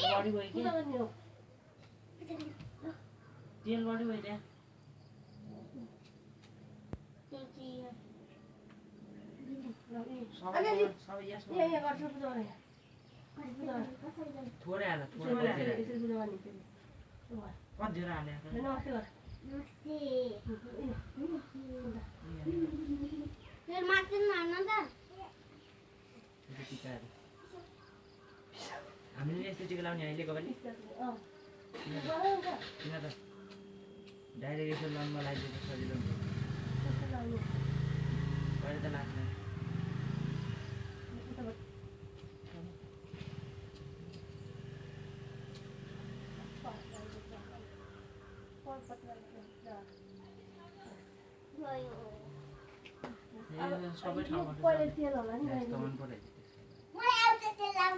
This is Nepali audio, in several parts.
बॉडी होई के तेल बॉडी होई दे सब यस ये गर्छ बुझाउने थोरै हाल थोरै यसरी बुझाउने फेरि कति धेरै हाले नमस्ते गर नमस्ते फेरि मार्टिन हाल्न त हामीले यस्तो टिका लाउने अहिलेको पनि किन त डाइरेक्ट यसो लम्बा लगाइदिएको सजिलो हुन्छ कहिले त लाग्दैन सबै ठाउँमा पहिले तेल होला नि यस्तो मन पर्यो मलाई आउँछ तेल लाउन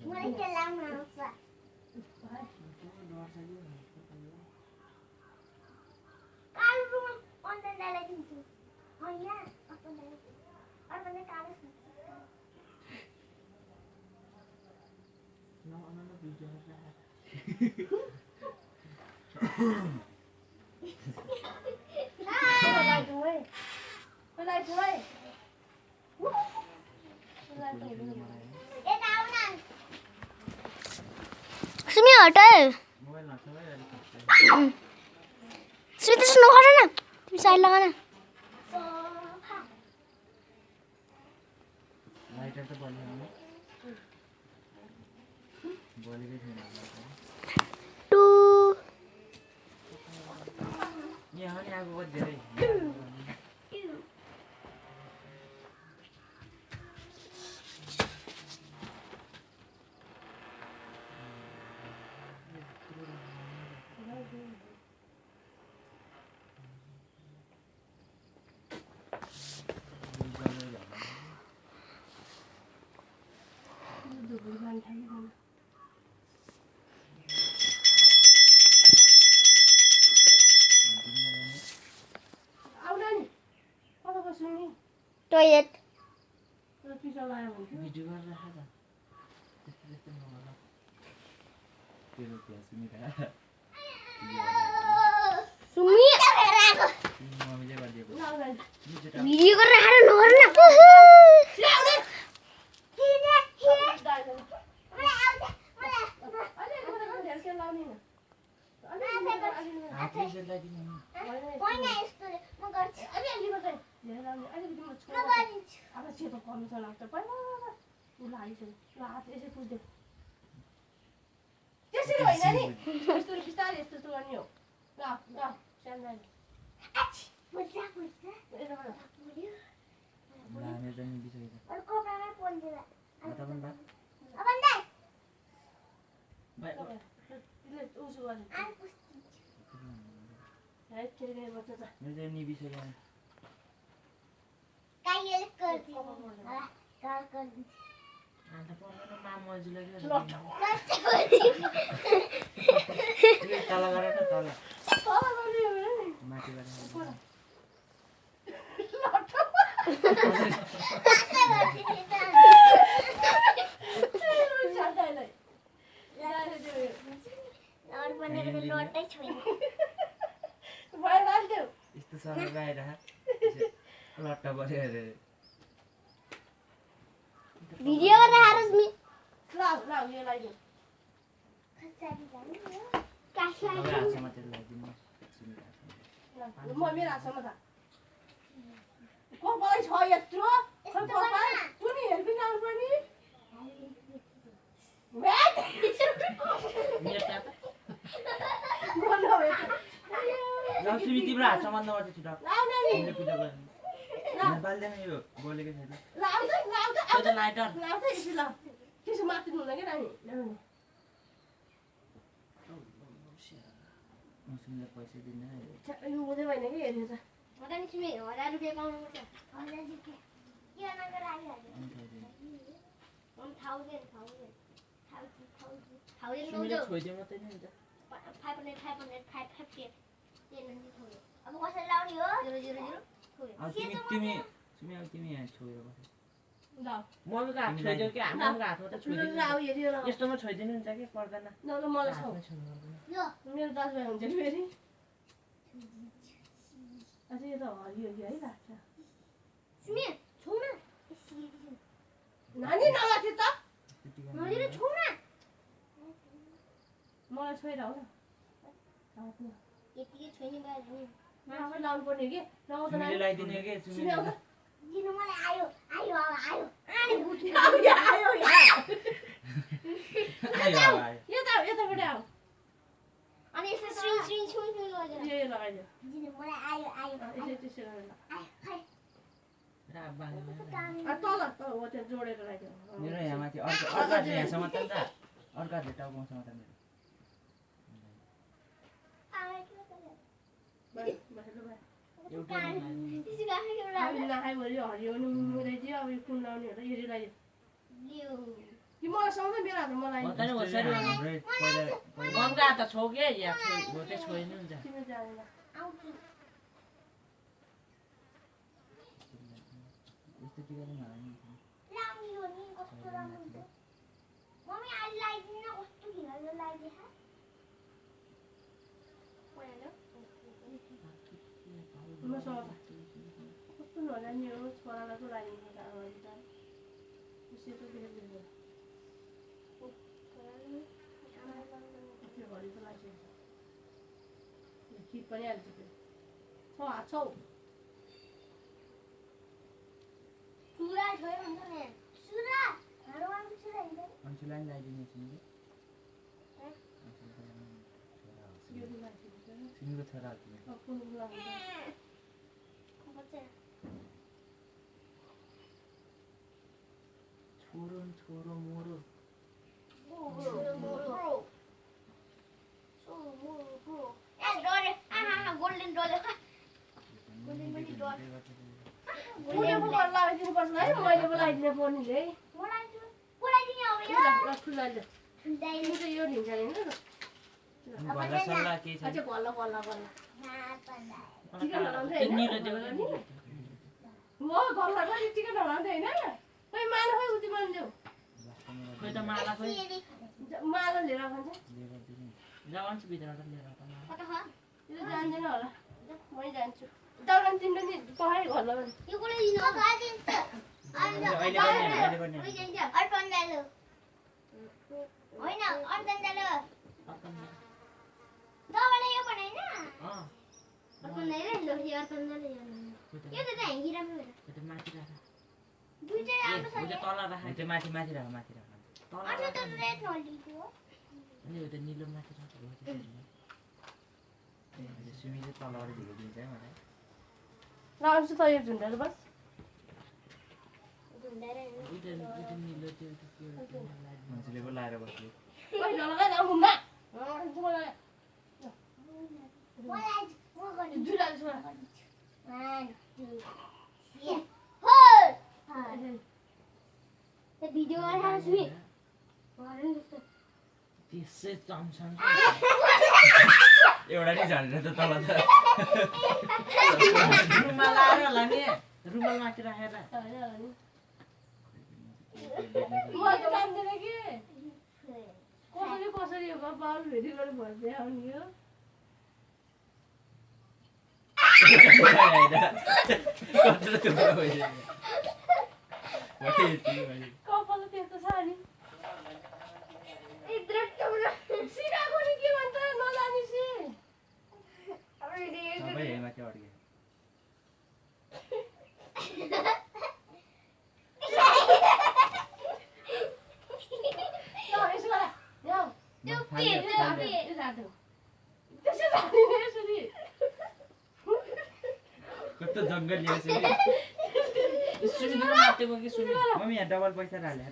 मलाई तेल लाउन आउँछ कालो अन्त डालेदिन्छु हैन अपन कालो न न भिडियो सुमी हटा सुमी तो सुनो खड़ा ना तुम साइड लगाना लाइटर तो बंद है बोले भी नहीं टू यहाँ नहीं आगो बहुत देर टॉयलेट वीडियो कर रहा था जैसे नॉर्मल तेरे क्या सुनी था सुमी मम्मी ने कर दिया वीडियो कर रहा है नॉर्मल ना वीडियो कर रहा है रश्मि लाओ ये लाई दो कैसा है मम्मी रासमा था को बोलै छ यत्रो खै पपा कुनी हेर्बि नाउ पनि म्याट मेटा बोल्नु हो लक्ष्मी तिम्रो हात सम्बन्ध गर्छ छिटो लाउ नानी तिमीले पूजा गर्नु नेपालदैन यो बोलेको छैन लाउ त त्यो लाइटर लाउ त यसो लाउ त्यसो मात्नु हुँदैन के नानी मुसुमले पैसा दिन्न यो हुँदै भएन कि हेर्नु त मता नि सुमे 1000 रुपैयाँ पाउनु पर्छ 1000 रुपैयाँ के नगर आइहाल्यो 1000 सुमेले छोइदिए मात्रै नि हुन्छ 500 अब कसरी लाउने हो 000 अब तिमी सुमे अब तिमी यहाँ छोएर बस मम्मीको हात छोइदियो कि आमाको हातमा त छोइदिनु यस्तोमा छोइदिनु हुन्छ कि पर्दैन हातमा छोड्नु पर्दैन। मेरो दाजुभाइ हुन्छ कि फेरि अझै यो त हरियो है लाग्छ सुमे छौ न नानी नमाथि त नलिएर छौ न मलाई छोइराउ न यतिकै छोइने भयो आफै लाउनु पर्ने कि लाउँछ सुमीले लगाइदिने के सुमीले दिनु मलाई आयो आयो आयो आनी बुझ्नु आयो आयो यताबाट आऊ अनि यसो स्विङ स्विङ स्विङ स्विङ गरेर यो लगाइदियो दिनु मलाई आयो आयो त्यसो गरेर खै तल हो त्यो जोडेर राख्यो मेरो यहाँ माथि अर्का यहाँसम्म त अर्काले टाउकोसम्म त मेरो हरियो नि मिलाइदियो अब यो कुन लाउने होला हेरी लगाइदियो कि मलाई समाउँदै मेरो हातमा मलाई मम्मीको हात त छौ के या हो त्यो छोइदिनु हुन्छ। किन जाँदैन यस्तो टिकाले नहाल्नु लाउनी हो नि कस्तो राम्रो हुन्छ मम्मी अहिले लगाइदिनु न कस्तो घिनलाग्दो लगाइदिए मसँग कस्तो नहोला नि हो छोरालाई पो लगाइदिनु त सेतो देखेको त्यो घडी पो लगाइसकेको छ खिट पनि हाल्छ त्यो छौ हात छौ सुरा छोयो भन्छ नि सुरा हरवान सुरा हिँड्छ अन्सुलाई लगाइदिने सुमीले यो दिन लगाइसकेको छ सुमीको छोरा हो तिमी कुन लगाउँछ छोरो मोरो गोल्डन डलर कुनै पो लगाइदिनु पर्छ है मैले पो लगाइदिनु पर्ने है खुल्ला यो ढिन्छ होइन घरलाई सल्लाह के छ अझै गल्ला टिका लगाउँदै त्यो निलो दिएको निलो म गल्ला पनि टिका लगाउँदै होइन खै माला खै उति मान्छौ खोइ त माला खोइ माला लिएर खान्छ जान्छ भित्रबाट लिएर त माला यो जान्दैन होला मै जान्छु दाउरा तिम्रो नि पहाइ घल्ला भने यो कुनै दिन गादिन्छ अहिले पनि अर्पण दालो होइन अर्पण दालो दाउले यो बनाइन अर्पण दालो लो यो अर्पण दालो यो त ह्याङ्गी राम्रो भएर त्यो माथि राख दुईटा राम्रो छ त्यो तल राख त्यो माथि राख तल अनि राख त रेड नलिदियो अनि यो त निलो माथि राख सुमीले तलबाट झिकिदिन्छ है मलाई लगाउँछु त यो झुन्डाहरू बस गुन्डारे उता निलो त्यो के मान्छेले पो लाएर बस्यो पहिला लगाइ लाउ घुम्दा मलाई म गर्छु जुला छोरा 1 2 3 4 त्यो भिडियो गरेर सुइ गरौँ जस्तो त्यसै चम्छन् एउटा नि झरेर त तल त रुमाल लाएर होला नि रुमाल माथि राखेर म त जान्दैन कि कसरी यो बाउल भेटी गरेर भर्दै आउने हो कत्रो थुप्रो भइसक्यो कपाल त्यस्तो छ नि सिकाएको नि के भन्छ नजानेसी सबै हेमाथि अड्के कस्तो जङ्गल ल्याएछ सुमिको माथिको कि सुमि मम्मी यहाँ डबल पैसा हाले त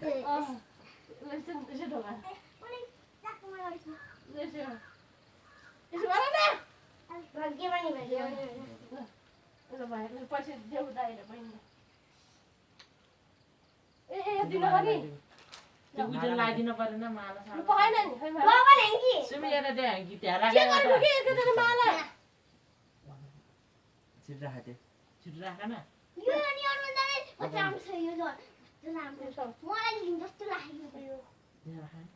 पैसा देऊ दाइर बहिनी ए दिनु पनि त्यो उठेर लगाइदिनु परेन माला साला पकाएन नि खै बाबा ल्याङ्गी सुमि हेर त्यो ह्याङ्की त्यहाँ के राखेर गर्नु के एकजना माला छिट राख त्यो छिटो राख न यो अनि अरु जाने पचाम छ यो जस्तो राम्रो मलाई लिन जस्तो लाग्यो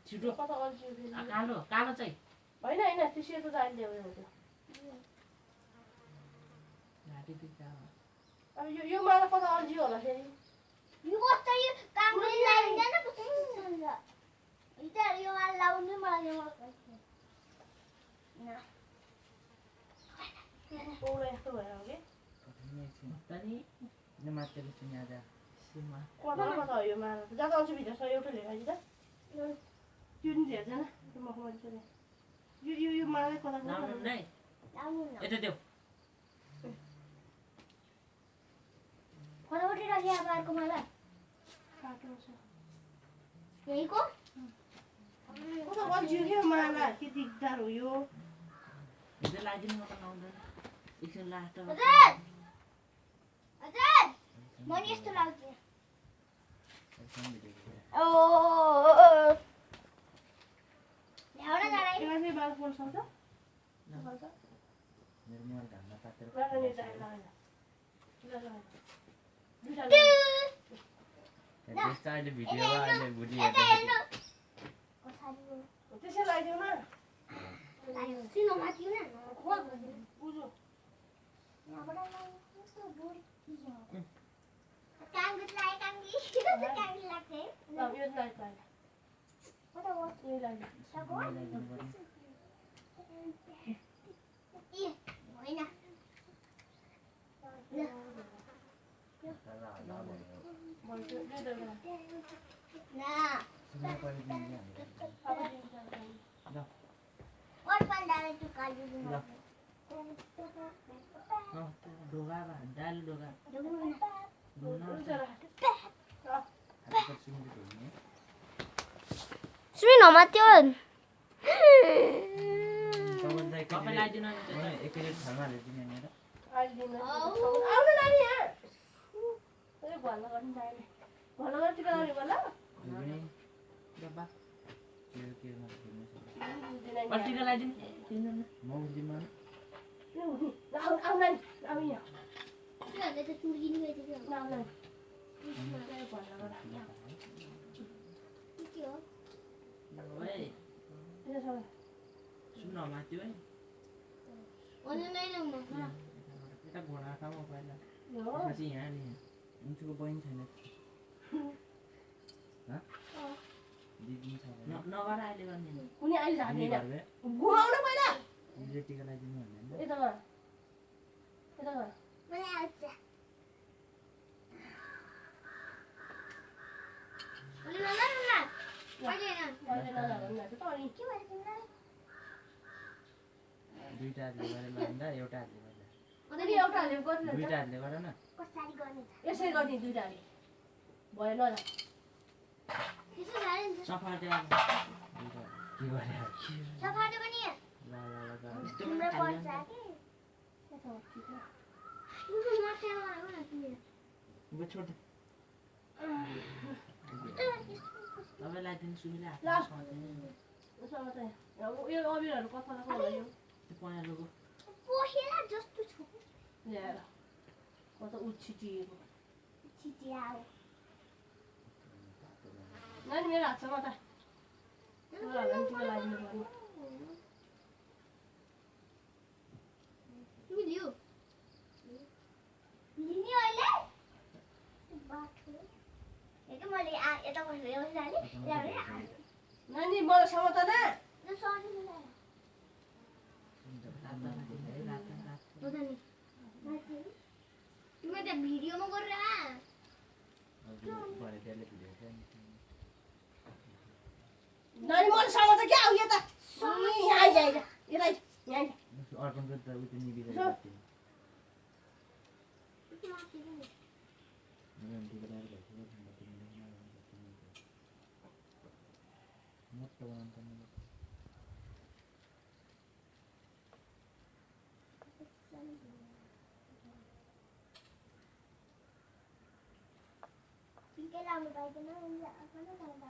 छिटो कता अल्छी फेरि कालो कालो चाहिँ होइन होइन त्यो सेतो त अहिले ल्याउने हो त्यो घाँटी दुख्छ अब यो माला कता अल्झियो होला फेरि यो कस्तो यो कामले लाइदैन कस्तो हुन्छ इता यो वाला लाउनु मलाई यो न पौडा यस्तो भएर हो कि तनी न मात्रै सुनि आज सीमा कता कता हो यो माला त जाँदा आउँछु भित्र छ एउटा लिएर आइज त त्यो नि हेर्दैन त्यो मखमली छ यो माला कता लाउनु नै लाउनु न यता देऊ फटाफट राखे अब अर्को माला काटो छ यहीको कता अल्झियो के माला के दिगदार हो यो हिजो लाइदिनु म त लाउँदैन एकछिन लास्ट हजुर हजुर म नि यस्तो लाग्छ ओ ल्याउन जाँदै यसलाई चाहिँ बाल पोल्न सक्छ मेरो मर घाममा पातेर लगाउने चाहिँ लगाएन त्यस्तो अहिले भिडियोमा अहिले भुडी यता हेर्दा हेर्नु कसरी त्यसै लगाइदेऊ न लायो सिनो माथि न बुझो यहाँबाट लायो कस्तो बोर काङ्गी लाग्छ काङ्गी लाग्छ है ल यो लाइट लाग्यो कता हो यही लाग्यो सको ए होइन भन्छ यो दर्गा ना सुन्न पर्ने दिन नि अब ल और पाण्डाले टुकाल्यो ल ढोगा बा दाल ढोगा सुन मात्यो तपाईँ लाइदिनु नि एकैचोटि ठाउँमा हालिदिने यहाँनिर आउनु नानी यहाँ भल्ल गर्नु नानी भल्ल गरेर टिका लाउने भल्ल डब्बा के पट्टिका लाइदिनु दिनु न म बुझ्दिनँ आउ नानी आउ यहाँ किनभने त चुर्किनु गएको थियो आउ नानी के हो ओए सुन्न माथि है अनि नै न म यता घोडा ठाउँमा पहिला हो पछि यहाँ नि उनीको बहिनी छैन दिदी छ नगर अहिले गर्ने कुनै अहिले हामी झार्दैन घरमै घुमाउन पहिला दिदीले टिका लगाइदिनु भन्दैन यता गर यता गर मलाई आउँछ अनि ल ल ल अहिले न अहिले नझार्नु त अनि के भयो तिमीलाई दुईटा हातले गरेर लगाउँदा एउटा हातले गर्दा अनि एउटा हाल्यो गर्नु दुईटा हातले गर न कसरी गर्ने त यसै गर्ने दुईटा हाल्यो भयो नझार त्यसो झारे नि त सफा चाहिँ अब दुईटा के गरे सफाटे पनि ल यस्तो तिम्रो पनि पर्छ खाल्दैन। कि यता हो, ठिक छ। तिम्रो माथि आयो न तिमी अब छोड दे तपाईँ लाइदिनु सुनिले ल। हातमा सधैँ यसो मात्रै। यो अबिरहरू कता कता भयो त्यो पहेँलोको पोखेला जस्तो छु ल्याएर कता उछिटिएको छिटिया हो नानी मेरो हात छ माता टिका लागिदिनु पर्ने तिमी लिऊ लिने अहिले बाटो हेर्नु मैले यता बसेर एउटा हालेँ नानी मलाई समाता न त्यो सर्नु मिलाएर हो त नि माथि तिमी त भिडियोमा गरेर भरे त्यसले भिडियो चाहिँ नानी मलाई समाता क्या हो यता यहाँ आइज आइज यता आइज यहाँ आइज अर्पणको त उयो निबिएर यसो। टिका लाउनु पाइँदैन अर्को न लाउँदा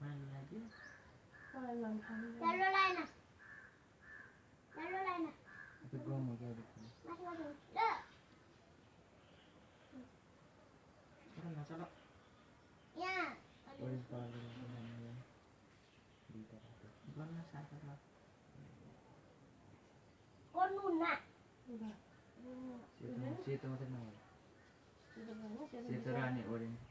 मलाई लाग्यो मलाई लाउनु थाल्यो। चलो लाएन क्या चलो यहाँ orange color गर्न साथ गर्नु न सेतो मात्रै नभए सेतो र अनि orange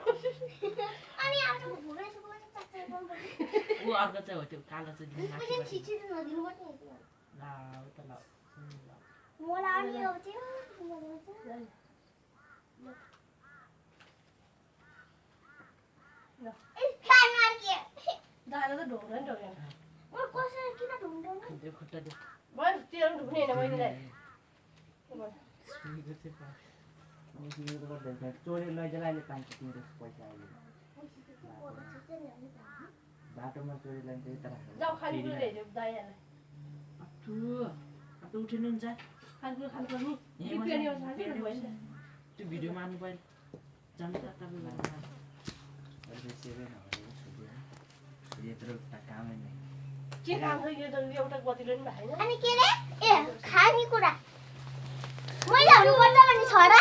अनि आफ्नो भुरेको पनि चाचा ऊ अर्को चाहिँ हो त्यो कालो चाहिँ दिनु माथि पनि छिटो नदिनु पर्ने ला उ त ल मलाई अनि यो चाहिँ दादा त ढोक्दैन ढोक्दैन कसरी किन ढुङ्दैन त्यो खुट्टा दे भयो तेरो ढुक्ने होइन बहिनीलाई सुनेको चाहिँ अनि तिमीले त गर्दैन चोरी लैजाला अहिले पाइन्छ तिम्रो पैसा अहिले बाटोमा चोरी लान्छ यता जाऊ खानेकुरा ल्याइदेऊ दाइहरूलाई अब उठिनु हुन्छ खानेकुरा खानुपर्ने यहीँ बिहानी बस्नु, आउँछ बिहानी भइन्छ बस्नु। त्यो भिडियोमा आउनु पऱ्यो जान्छ तपाईँ गरेर अहिले सेभेन हरेको छोडियो यत्रो कामै नै के काम छ यो त एउटा गतिलो नि भएन अनि के रे ए खानेकुरा मैले हुनुपर्छ भने छोरा